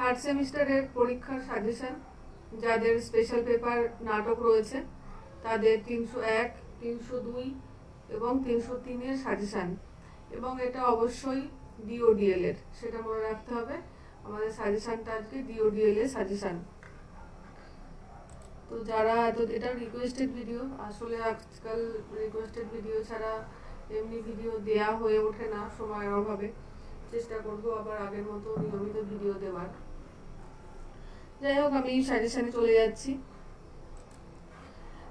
Third সেমিস্টারের পরীক্ষার suggestion, যাদের স্পেশাল পেপার নাটক রয়েছে তাদের 301, 302 এবং 303 এর সাজেশন, এবং এটা অবশ্যই ডিওডিএল এর, সেটা মনে রাখতে হবে। আমাদের সাজেশনটা আজকে ডিওডিএল এর সাজেশন। তো যারা এটা রিকোয়েস্টেড ভিডিও, আসলে আজকাল রিকোয়েস্টেড ভিডিও ছাড়া এমনি ভিডিও দেয়া হয়ে ওঠে না সময়ের অভাবে। চেষ্টা করব আবার আগের মতো নিয়মিত ভিডিও দেওয়ার। যাই হোক, আমি সাজেশনে চলে যাচ্ছি।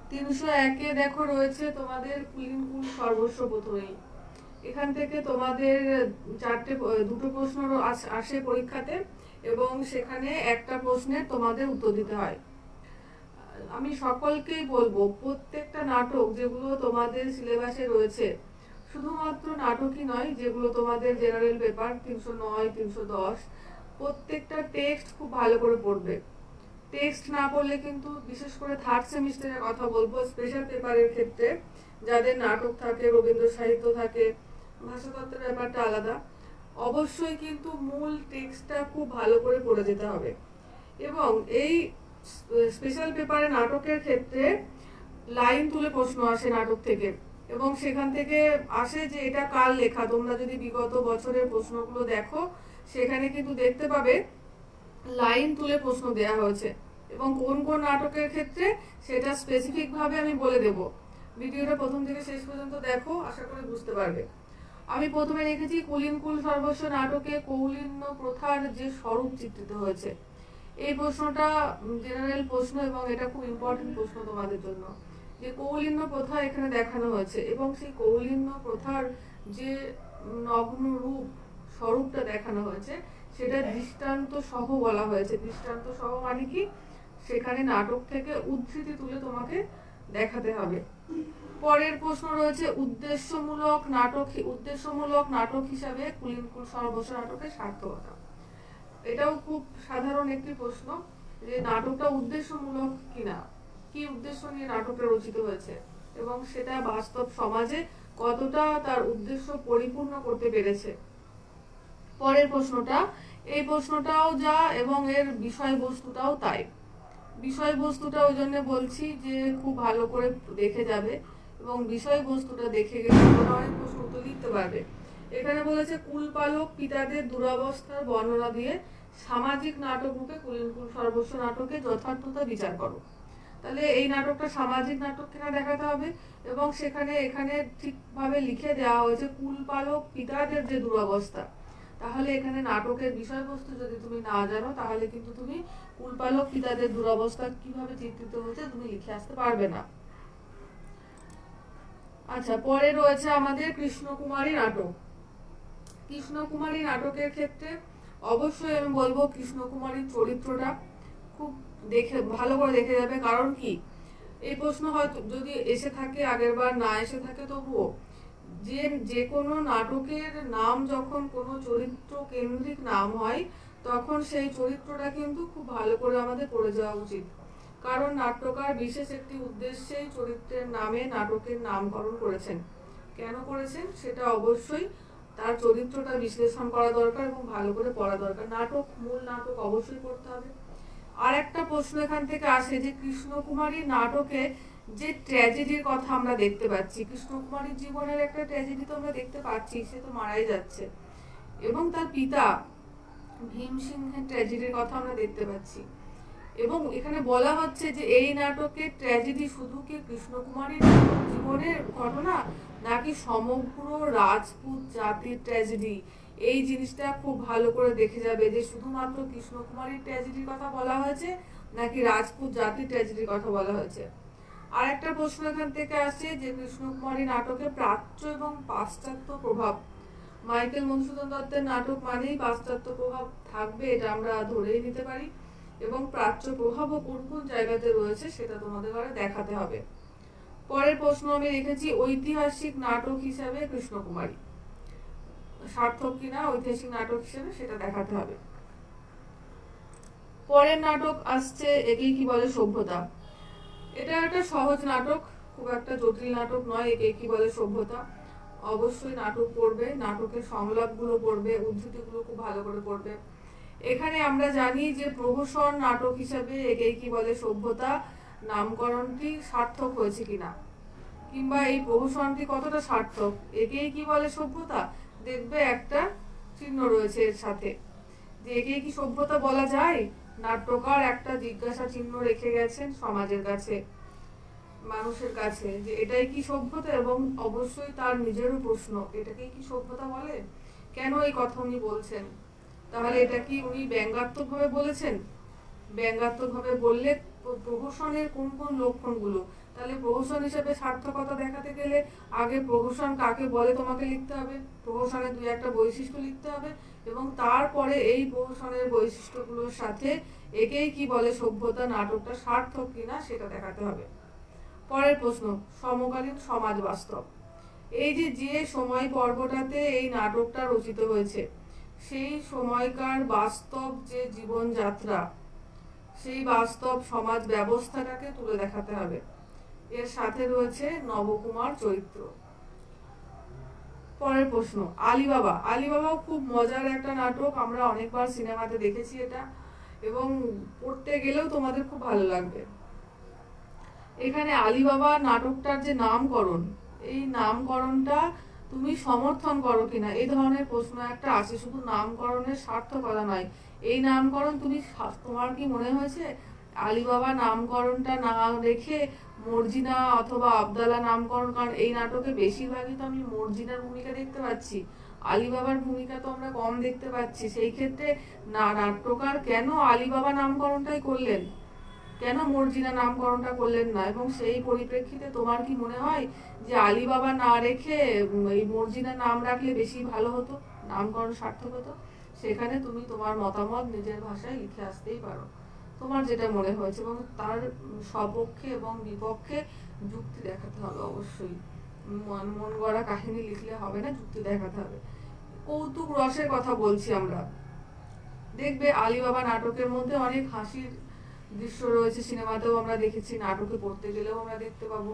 301-এ দেখো রয়েছে তোমাদের কুলিনকুল সর্বস্ব প্রথমেই। এখান থেকে তোমাদের দুটো প্রশ্ন আসে পরীক্ষাতে, এবং সেখানে একটা প্রশ্নের তোমাদের উত্তর দিতে হয়। আমি সকলকেই বলবো, প্রত্যেকটা নাটক যেগুলো তোমাদের সিলেবাসে রয়েছে, শুধুমাত্র নাটকই নয়, যেগুলো তোমাদের জেনারেল পেপার 309, 310, প্রত্যেকটা টেক্সট খুব ভালো করে পড়বে। টেক্সট না পড়লে কিন্তু, বিশেষ করে থার্ড সেমিস্টারের কথা বলবো, স্পেশাল পেপারের ক্ষেত্রে যাদের নাটক থাকে, রবীন্দ্র সাহিত্য থাকে, ভাষাতত্ত্বের ব্যাপারটা আলাদা, অবশ্যই কিন্তু মূল টেক্সটটা খুব ভালো করে পড়ে যেতে হবে। এবং এই স্পেশাল পেপারে নাটকের ক্ষেত্রে লাইন তুলে প্রশ্ন আসে নাটক থেকে, এবং সেখান থেকে আসে যে এটা কার লেখা। তোমরা যদি বিগত বছরের প্রশ্নগুলো দেখো, সেখানে কিন্তু দেখতে পাবে লাইন তুলে প্রশ্ন দেয়া হয়েছে, এবং কোন কোন নাটকের ক্ষেত্রে সেটা স্পেসিফিক ভাবে আমি বলে দেব। ভিডিওটা প্রথম থেকে শেষ পর্যন্ত দেখো, আশা করি বুঝতে পারবে। আমি প্রথমে রেখেছি কুলিনকুল সর্বস্ব নাটকে কৌলিন্য প্রথার যে স্বরূপ চিত্রিত হয়েছে। এই প্রশ্নটা জেনারেল প্রশ্ন, এবং এটা খুব ইম্পর্টেন্ট প্রশ্ন তোমাদের জন্য, যে কৌলিন্য প্রথা এখানে দেখানো হয়েছে, এবং সেই কৌলিন্য প্রথার যে নগ্ন রূপ স্বরূপটা দেখানো হয়েছে, সেটা দৃষ্টান্ত সহ বলা হয়েছে। দৃষ্টান্ত সহ মানে কি, সেখানে নাটক থেকে উদ্ধৃতি তুলে তোমাকে দেখাতে হবে। পরের প্রশ্ন রয়েছে উদ্দেশ্যমূলক নাটক হিসাবে কুলিনকুল সর্বস্ব নাটকের সার্থকতা। এটাও খুব সাধারণ একটি প্রশ্ন, যে নাটকটা উদ্দেশ্যমূলক কিনা, কি উদ্দেশ্য নিয়ে নাটকটা রচিত হয়েছে, এবং সেটা বাস্তব সমাজে কতটা তার উদ্দেশ্য পরিপূর্ণ করতে পেরেছে। পরের প্রশ্নটা, এই প্রশ্নটাও যা এবং এর বিষয়বস্তুটাও তাই। বিষয়বস্তুটা ওই জন্য বলছি যে খুব ভালো করে দেখে যাবে, এবং বিষয়বস্তুটা দেখে গেলে অনেক প্রশ্ন উত্তর লিখতে পারবে। এখানে বলেছে কুলপালক পিতাদের দুরবস্থার বর্ণনা দিয়ে সামাজিক নাটক রূপে কুলিনকুল সর্বস্ব নাটকে যথার্থতা বিচার করো। তাহলে এই নাটকটা সামাজিক নাটক কিনা দেখাতে হবে, এবং এখানে ঠিকভাবে লিখে দেওয়া হয়েছে কুলপালক পিতাদের যে দুরবস্থা। তাহলে এখানে নাটকের বিষয়বস্তু যদি তুমি না জানো, তাহলে কিন্তু তুমি কুলপালক পিতাদের দুরবস্থা কিভাবে চিত্রিত হয়েছে তুমি লিখে আসতে পারবে না। আচ্ছা, পরে রয়েছে আমাদের কৃষ্ণকুমারী নাটক। কৃষ্ণকুমারী নাটকের ক্ষেত্রে অবশ্যই আমি বলবো কৃষ্ণকুমারীর চরিত্রটা খুব ভালো করে দেখে যাবে। কারণ কি, এই প্রশ্ন হয়তো যদি এসে থাকে, আগের বার না এসে থাকে, তবুও যে কোনো নাটকের নাম যখন কোনো চরিত্র কেন্দ্রিক নাম হয়, তখন সেই চরিত্রটা কিন্তু খুব ভালো করে আমাদের পড়ে যাওয়া উচিত। কারণ নাট্যকার বিশেষ একটি উদ্দেশ্যেই চরিত্রের নামে নাটকের নামকরণ করেছেন। কেন করেছেন সেটা অবশ্যই তার চরিত্রটা বিশ্লেষণ করা দরকার এবং ভালো করে পড়া দরকার। মূল নাটক অবশ্যই পড়তে হবে। আর একটা প্রশ্ন এখান থেকে আসে যে কৃষ্ণকুমারী নাটকে যে ট্র্যাজেডির কথা আমরা দেখতে পাচ্ছি, কৃষ্ণকুমারীর জীবনের একটা ট্র্যাজেডি তো আমরা দেখতে পাচ্ছি, সে তো মারাই যাচ্ছে, এবং তার পিতা ভীম সিংহের ট্র্যাজেডির কথা আমরা দেখতে পাচ্ছি। এবং এখানে বলা হচ্ছে যে এই নাটকের ট্র্যাজেডি শুধু কি কৃষ্ণকুমারীর জীবনের ঘটনা, নাকি সমগ্র রাজপুত জাতির ট্র্যাজেডি। এই জিনিসটা খুব ভালো করে দেখে যাবে যে শুধুমাত্র কৃষ্ণকুমারীর ট্র্যাজেডির কথা বলা হয়েছে, নাকি রাজপুত জাতির ট্র্যাজেডির কথা বলা হয়েছে। আর একটা প্রশ্ন এখান থেকে আসছে যে কৃষ্ণকুমারী নাটকে প্রাচ্য এবং পাশ্চাত্য প্রভাব। মাইকেল মধুসূদন দত্তের নাটক মানেই পাশ্চাত্য প্রভাব থাকবে, এটা আমরা ধরেই নিতে পারি, এবং প্রাচ্য প্রভাবও কোন কোন জায়গাতে রয়েছে সেটা তোমাদের ঘরে দেখাতে হবে। পরের প্রশ্ন আমি রেখেছি ঐতিহাসিক নাটক হিসাবে কৃষ্ণকুমারী সার্থক কিনা ঐতিহাসিক নাটক হিসেবে, সেটা দেখাতে হবে। পরের নাটক আসছে একেই কি বলে সভ্যতা। এটা একটা সহজ নাটক, খুব একটা জটিল নাটক নয়। একেই কি বলে সভ্যতা অবশ্যই নাটক পড়বে, নাটকের সংলাপগুলো পড়বে, উদ্ধৃতিগুলো খুব ভালো করে পড়বে। এখানে আমরা জানি যে প্রহসন নাটক হিসাবে একেই কি বলে সভ্যতা নামকরণটি সার্থক হয়েছে কিনা, কিংবা এই প্রহসনটি কতটা সার্থক। একেই কি বলে সভ্যতা, দেখবে একটা চিহ্ন রয়েছে এর সাথে, যে একেই কি সভ্যতা বলা যায়। নাট্যকার একটা জিজ্ঞাসা চিহ্ন রেখে গেছেন সমাজের কাছে, মানুষের কাছে, যে এটাই কি সভ্যতা, এবং অবশ্যই তার নিজেরও প্রশ্ন, এটাকেই কি সভ্যতা বলে। কেন এই কথা উনি বলছেন? তাহলে এটা কি উনি ব্যঙ্গাত্মক ভাবে বলেছেন? ব্যঙ্গাত্মক ভাবে বললে প্রহসনের কোন কোন লক্ষণগুলো, তাহলে প্রহসন হিসেবে সার্থকতা দেখাতে গেলে আগে প্রহসন কাকে বলে তোমাকে লিখতে হবে, প্রহসনের দুই একটা বৈশিষ্ট্য লিখতে হবে, এবং তারপরে এই প্রহসনের বৈশিষ্ট্যগুলোর সাথে একেই কি বলে সভ্যতা নাটকটা সার্থক কিনা সেটা দেখাতে হবে। পরের প্রশ্ন, সমকালীন সমাজ বাস্তব। এই যে সময় পর্বটাতে এই নাটকটা রচিত হয়েছে, সেই সময়কার বাস্তব যে জীবনযাত্রা, সেই বাস্তব সমাজ ব্যবস্থাটাকে তুলে দেখাতে হবে। এর সাথে রয়েছে নবকুমার চরিত্র। পরের প্রশ্ন, আলিবাবা। আলিবাবাও খুব মজার একটা নাটক, আমরা অনেকবার সিনেমাতে দেখেছি এটা, এবং পড়তে গেলেও তোমাদের খুব ভালো লাগবে। এখানে আলিবাবা নাটকটার যে নামকরণ, এই নামকরণটা তুমি সমর্থন করো কিনা, এই ধরনের প্রশ্ন একটা আছে। শুধু নামকরণের সার্থকতা নয়, এই নামকরণ তুমি, তোমার কি মনে হয়েছে আলিবাবা নামকরণটা না রেখে মর্জিনা অথবা আবদালা নামকরণ? কারণ এই নাটকে বেশিরভাগই তো আমি মর্জিনার ভূমিকা দেখতে পাচ্ছি, আলিবাবার ভূমিকা তো আমরা কম দেখতে পাচ্ছি। সেই ক্ষেত্রে নাট্যকার কেন আলিবাবা নামকরণটাই করলেন, কেন মর্জিনা নামকরণটা করলেন না? এবং সেই পরিপ্রেক্ষিতে তোমার কি মনে হয় যে আলিবাবা না রেখে এই মর্জিনা নাম রাখলে বেশি ভালো হতো, নামকরণ সার্থক হতো? সেখানে তুমি তোমার মতামত নিজের ভাষায় লিখে আসতেই পারো, তোমার যেটা মনে হয়েছে, এবং তার সপক্ষে এবং বিপক্ষে যুক্তি দেখাতে হবে। অবশ্যই মন গড়া কাহিনী লিখলে হবে না, যুক্তি দেখাতে হবে। কৌতুক রসের কথা বলছি আমরা, দেখবে আলিবাবা নাটকের মধ্যে অনেক হাসির দৃশ্য রয়েছে, সিনেমাতেও আমরা দেখেছি, নাটকে পড়তে গেলেও আমরা দেখতে পাবো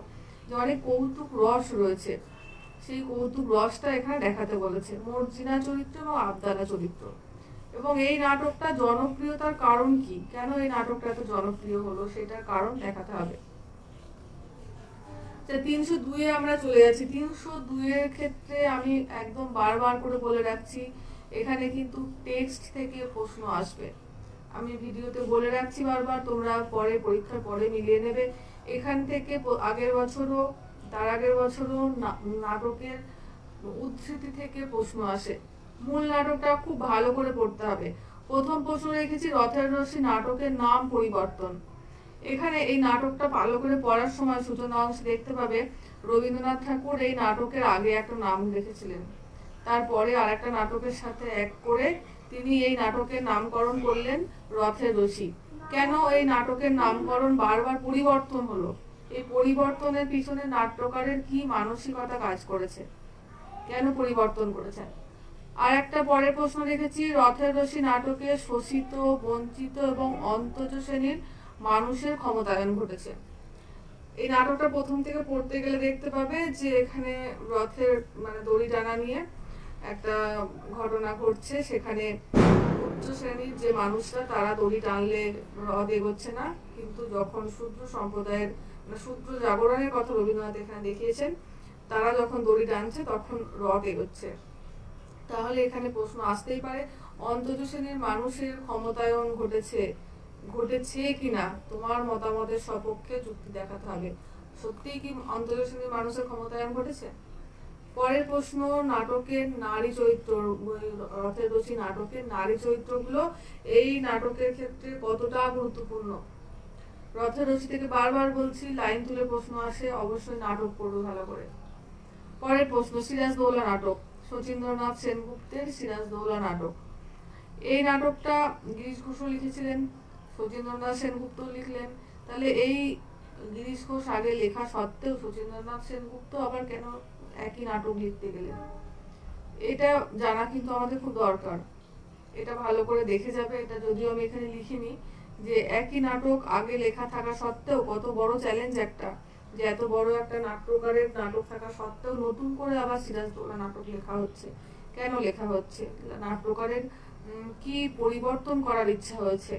যে অনেক কৌতুক রস রয়েছে। সেই কৌতুক রসটা এখানে দেখাতে বলেছে মর্জিনা চরিত্র এবং আবদালা চরিত্র। এবং এই নাটকটা জনপ্রিয়তার কারণ কি, কেন এই নাটকটা এত জনপ্রিয় হলো, সেটার কারণ দেখাতে হবে। 302-এ আমরা চলে যাচ্ছি। 302-এর ক্ষেত্রে আমি একদম বারবার করে বলে রাখছি, এখানে কিন্তু টেক্সট থেকে প্রশ্ন আসবে। আমি ভিডিওতে বলে রাখছি বারবার, তোমরা পরে পরীক্ষার পরে মিলিয়ে নেবে। এখান থেকে আগের বছরও, তার আগের বছরও নাটকের উদ্ধৃতি থেকে প্রশ্ন আসে। মূল নাটকটা খুব ভালো করে পড়তে হবে। প্রথম প্রশ্ন রেখেছি রথের রশি নাটকের নাম পরিবর্তন। এখানে এই নাটকটা ভালো করে পড়ার সময় সূচনা অংশে দেখতে পাবে রবীন্দ্রনাথ ঠাকুর এই নাটকের আগে একটা নাম রেখেছিলেন, তারপরে আর একটা নাটকের সাথে এক করে তিনি এই নাটকের নামকরণ করলেন রথের রশি। কেন এই নাটকের নামকরণ বারবার পরিবর্তন হলো, এই পরিবর্তনের পিছনে নাট্যকারের কি মানসিকতা কাজ করেছে, কেন পরিবর্তন করেছেন? আর একটা পরের প্রশ্ন রেখেছি রথের রশি নাটকে শোষিত, বঞ্চিত এবং অন্তজ শ্রেণীর মানুষের ক্ষমতায়ন ঘটেছে। এই নাটকটা প্রথম থেকে পড়তে গেলে দেখতে পাবে যে এখানে রথের দড়ি টানা নিয়ে একটা ঘটনা ঘটছে। সেখানে উচ্চ শ্রেণীর যে মানুষরা, তারা দড়ি টানলে রথ এগোচ্ছে না, কিন্তু যখন শূদ্র সম্প্রদায়ের শূদ্র জাগরণের কথা রবীন্দ্রনাথ এখানে দেখিয়েছেন, তারা যখন দড়ি টানছে তখন রথ এগোচ্ছে। তাহলে এখানে প্রশ্ন আসতেই পারে অন্তজ শ্রেণীর মানুষের ক্ষমতায়ন ঘটেছে কিনা, তোমার মতামতের সপক্ষে যুক্তি দেখাতে হবে। সত্যিই কি অন্তজ শ্রেণীর মানুষের ক্ষমতায়ন ঘটেছে? পরের প্রশ্ন, নাটকের নারী চরিত্র, রথের রশি নাটকের নারী চরিত্রগুলো এই নাটকের ক্ষেত্রে কতটা গুরুত্বপূর্ণ? রথের রশি থেকে বারবার বলছি, লাইন তুলে প্রশ্ন আসে, অবশ্যই নাটক পড়বে ভালো করে। পরের প্রশ্ন, সিরাজদৌল্লা নাটক, শচীন্দ্রনাথ সেনগুপ্তের সিরাজদৌল্লা নাটক। এই নাটকটা গিরিশ ঘোষও লিখেছিলেন, শচীন্দ্রনাথ সেনগুপ্ত লিখলেন। তাহলে এই গিরিশ ঘোষ আগে লেখা সত্ত্বেও শচীন্দ্রনাথ সেনগুপ্ত আবার কেন একই নাটক লিখতে গেলেন, এটা জানা কিন্তু আমাদের খুব দরকার। এটা ভালো করে দেখে যাবে। এটা যদিও আমি এখানে লিখিনি, যে একই নাটক আগে লেখা থাকা সত্ত্বেও কত বড় চ্যালেঞ্জ একটা, যে এত বড় একটা নাট্যকারের নাটক থাকা সত্ত্বেও নতুন করে আবার সিরাজদৌল্লা নাটক লেখা হচ্ছে। কেন লেখা হচ্ছে? নাট্যকারের কি পরিবর্তন করার ইচ্ছা হয়েছে,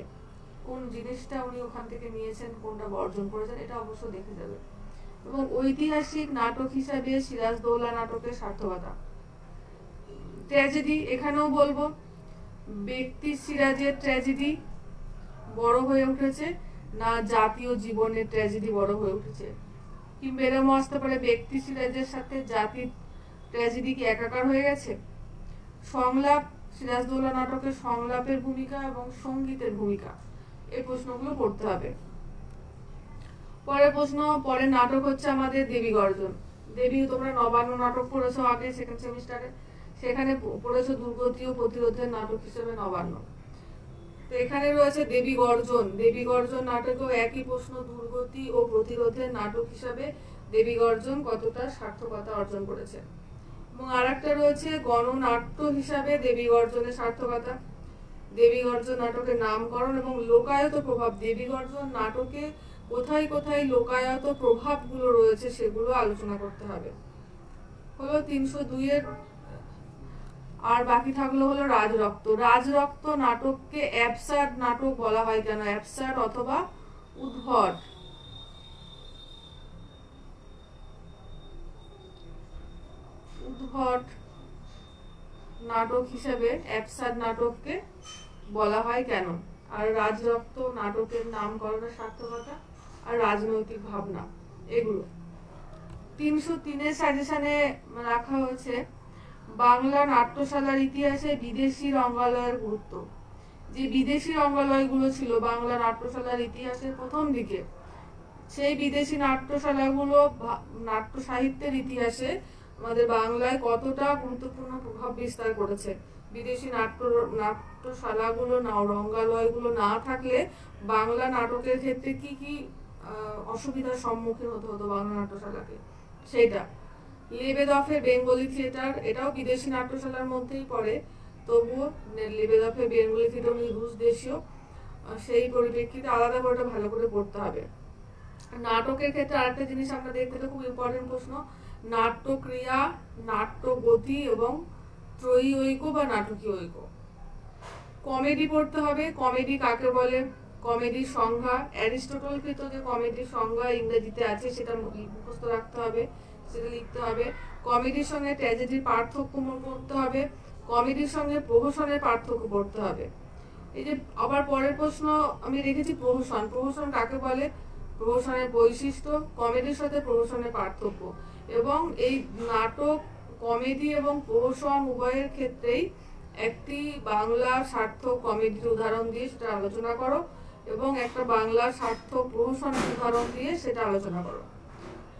কোন জিনিসটা উনি ওখান থেকে নিয়েছেন, কোনটা বর্জন করেছেন, এটা অবশ্য দেখে যাবে। এবং ঐতিহাসিক নাটক হিসাবে সিরাজদৌল্লা নাটকের সার্থকতা। ট্র্যাজেডি, এখানেও বলবো ব্যক্তি সিরাজের ট্র্যাজেডি বড় হয়ে উঠেছে না জাতীয় জীবনের ট্র্যাজেডি বড় হয়ে উঠেছে, কিংবা এরকম আসতে পারে ব্যক্তি সিরাজের সাথে জাতির ট্র্যাজেডি কি একাকার হয়ে গেছে। সংলাপ, সিরাজদৌল্লা নাটকের সংলাপের ভূমিকা এবং সঙ্গীতের ভূমিকা, এই প্রশ্নগুলো পড়তে হবে। পরের প্রশ্ন, পরের নাটক হচ্ছে আমাদের দেবী গর্জন। দেবী, তোমরা নবান্ন নাটক পড়েছো আগে সেকেন্ড সেমিস্টারে, সেখানে পড়েছো দুর্গতি ও প্রতিরোধের নাটক হিসেবে নবান্ন। তো এখানে রয়েছে দেবী গর্জন। দেবী গর্জন নাটকেও একই প্রশ্ন, দুর্গতি ও প্রতিরোধের নাটক হিসাবে দেবী গর্জন কতটা সার্থকতা অর্জন করেছে। এবং আর একটা রয়েছে গণনাট্য হিসাবে দেবী গর্জনের সার্থকতা। দেবী গর্জন নাটকের নামকরণ এবং লোকায়ত প্রভাব। দেবী গর্জন নাটকে কোথায় কোথায় লোকায়ত প্রভাবগুলো রয়েছে সেগুলো আলোচনা করতে হবে। হলো 302-এর। আর বাকি থাকলো হলো রাজরক্ত। রাজরক্ত নাটককে অ্যাবসার্ড নাটক বলা হয় কেন? অ্যাবসার্ড অথবা উদ্ভট। উদ্ভট নাটক হিসেবে অ্যাবসার্ড নাটককে বলা হয় কেন? আর রাজরক্ত নাটকের নামকরণের সার্থকতা আর রাজনৈতিক ভাবনা, এগুলো। 303-এর সাজেশনে রাখা হয়েছে বাংলা নাট্যশালার ইতিহাসে বিদেশি রঙ্গালয়ের গুরুত্ব। যে বিদেশি রঙ্গালয়গুলো ছিল বাংলা নাট্যশালার ইতিহাসের প্রথম দিকে, সেই বিদেশি নাট্যশালাগুলো নাট্য সাহিত্যের ইতিহাসে আমাদের বাংলায় কতটা গুরুত্বপূর্ণ প্রভাব বিস্তার করেছে। বিদেশি নাট্যশালাগুলো না, রঙ্গালয়গুলো না থাকলে বাংলা নাটকের ক্ষেত্রে কি কি অসুবিধার সম্মুখীন হতে হতো বাংলা নাট্যশালাকে, সেটা। লেবেদফের বেঙ্গলি থিয়েটার, এটাও বিদেশি নাট্যশালার মধ্যেই পড়ে, তবুও লেবেদফের বেঙ্গলি থিয়েটার রুশ দেশীয়, সেই পরিপ্রেক্ষিতে আলাদা করে ভালো করে পড়তে হবে। নাটকের ক্ষেত্রে আরেকটা জিনিস আমরা দেখতে, খুব ইম্পর্টেন্ট প্রশ্ন, নাট্যক্রিয়া, নাট্যগতি এবং ত্রয়ী ঐক্য বা নাটকীয় ঐক্য। কমেডি পড়তে হবে। কমেডি কাকে বলে? কমেডির সংজ্ঞা, অ্যারিস্টটলকৃত যে কমেডির সংজ্ঞা ইংরেজিতে আছে সেটা মুখস্থ রাখতে হবে, সেটা লিখতে হবে। কমেডির সঙ্গে ট্র্যাজেডির পার্থক্য পড়তে হবে। কমেডির সঙ্গে প্রহসনের পার্থক্য পড়তে হবে। এই যে আবার পরের প্রশ্ন আমি রেখেছি প্রহসন। প্রহসন কাকে বলে? প্রহসনের বৈশিষ্ট্য, কমেডির সাথে প্রহসনের পার্থক্য। এবং এই নাটক, কমেডি এবং প্রহসন উভয়ের ক্ষেত্রেই একটি বাংলা সার্থক কমেডির উদাহরণ দিয়ে সেটা আলোচনা করো এবং একটা বাংলা সার্থক প্রহসনের উদাহরণ দিয়ে সেটা আলোচনা করো।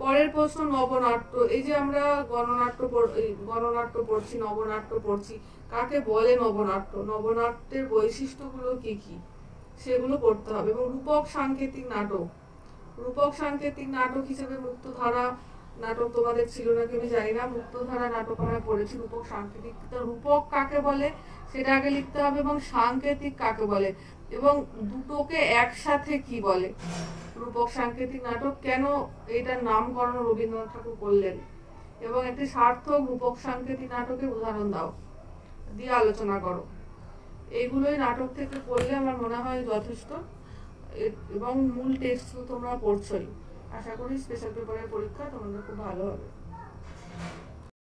পরের প্রশ্ন নবনাট্য। এই যে আমরা গণনাট্য পড়ছি, নবনাট্য পড়ছি, কাকে বলে নবনাট্য? নবনাট্যের বৈশিষ্ট্যগুলো কি কি সেগুলো পড়তে হবে। এবং রূপক সাংকেতিক নাটক। রূপক সাংকেতিক নাটক হিসেবে মুক্তধারা নাটক তোমাদের ছিল নাকি আমি জানি না, মুক্তধারা নাটক আমরা পড়েছি। রূপক সাংকেতিক, রূপক কাকে বলে সেটা আগে লিখতে হবে এবং সাংকেতিক কাকে বলে এবং দুটোকে একসাথে কি বলে। রূপক সাংকেতিক নাটক কেন এটার নামকরণ রবীন্দ্রনাথ ঠাকুর করলেন, এবং একটি সার্থক রূপক সাংকেতিক নাটকের উদাহরণ দাও, দিয়ে আলোচনা করো। এইগুলোই নাটক থেকে পড়লে আমার মনে হয় যথেষ্ট। এবং মূল টেক্সট তো তোমরা পড়ছোই। আশা করি স্পেশাল পেপারের পরীক্ষা তোমাদের খুব ভালো হবে।